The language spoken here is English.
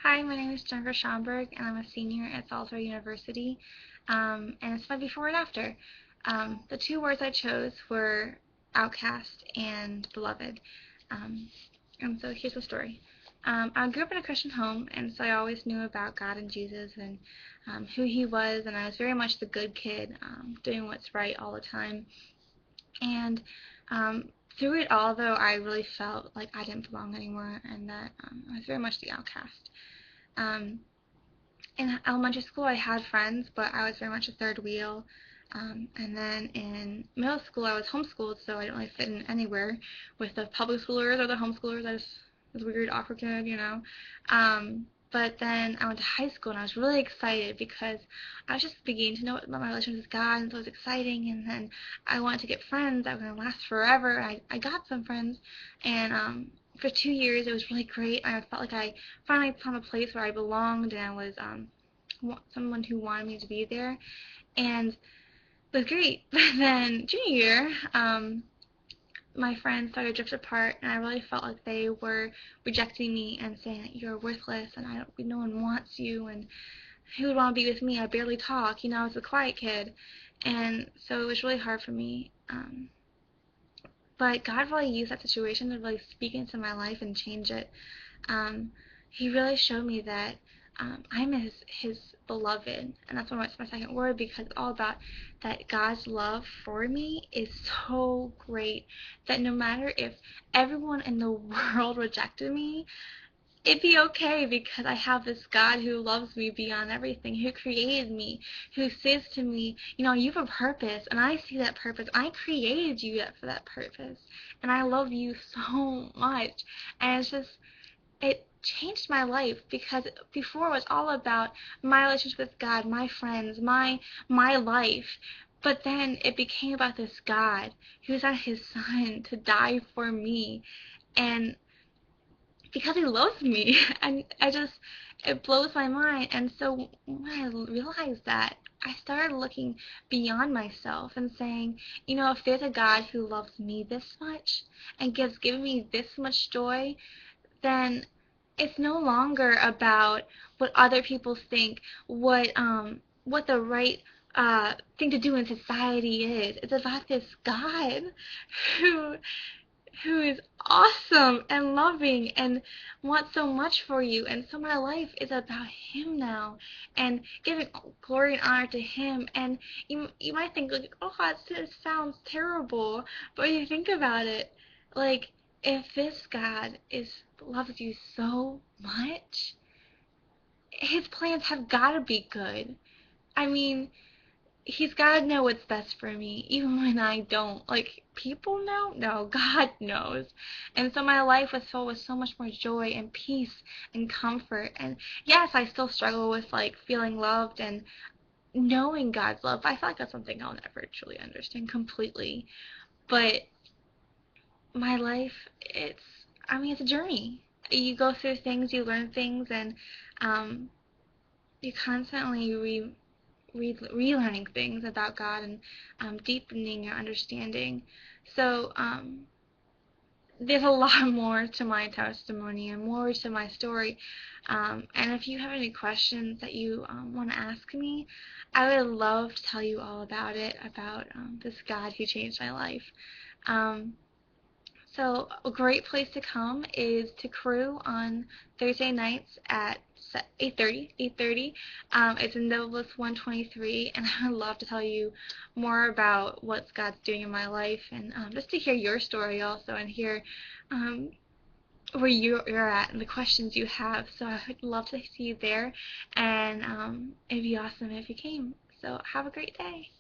Hi, my name is Jennifer Schomburg, and I'm a senior at Salisbury University. And it's my before and after. The two words I chose were outcast and beloved. Um, and so here's the story. I grew up in a Christian home, and so I always knew about God and Jesus and who He was, and I was very much the good kid, doing what's right all the time. And through it all, though, I really felt like I didn't belong anymore, and that I was very much the outcast. Um, in elementary school, I had friends, but I was very much a third wheel. And then in middle school, I was homeschooled, so I didn't really fit in anywhere with the public schoolers or the homeschoolers. I just was a weird, awkward kid. But then I went to high school, and I was really excited because I was just beginning to know about my relationship with God, and so it was exciting. And then I wanted to get friends that were going to last forever. I got some friends, and for 2 years, it was really great. I felt like I finally found a place where I belonged, and I was someone who wanted me to be there, and it was great. But then junior year, my friends started to drift apart, and I really felt like they were rejecting me and saying that you're worthless, and no one wants you, and who would want to be with me? I barely talk, I was a quiet kid, and so it was really hard for me. But God really used that situation to really speak into my life and change it. um, he really showed me that I'm his beloved, and that's my second word, because it's all about that God's love for me is so great that no matter if everyone in the world rejected me, it'd be okay because I have this God who loves me beyond everything, who created me, who says to me, you have a purpose, and I see that purpose. I created you for that purpose, and I love you so much. And it changed my life, because before it was all about my relationship with God, my friends, my life. But then it became about this God who sent his son to die for me, and because he loves me. And it blows my mind. And so when I realized that, I started looking beyond myself and saying, if there's a God who loves me this much and gives given me this much joy, then it's no longer about what other people think, what the right thing to do in society is. It's about this God who who is awesome and loving and wants so much for you. And so my life is about him now, and giving glory and honor to him. And you might think, like, oh, that sounds terrible, but you think about it, like, if this God loves you so much, his plans have got to be good. I mean, he's got to know what's best for me, even when I don't. Like, people know? No, God knows. And so my life was filled with so much more joy and peace and comfort. And yes, I still struggle with, like, feeling loved and knowing God's love. I feel like that's something I'll never truly understand completely. But my life, it's a journey. You go through things, you learn things, and um, you constantly relearning things about God, and deepening your understanding. So there's a lot more to my testimony and more to my story. And if you have any questions that you want to ask me, I would love to tell you all about it, about this God who changed my life. Um, so a great place to come is to Crew on Thursday nights at 8:30. It's in Douglas 123, and I would love to tell you more about what God's doing in my life, and just to hear your story also, and hear um, where you're at and the questions you have. So I would love to see you there, and it'd be awesome if you came. So have a great day.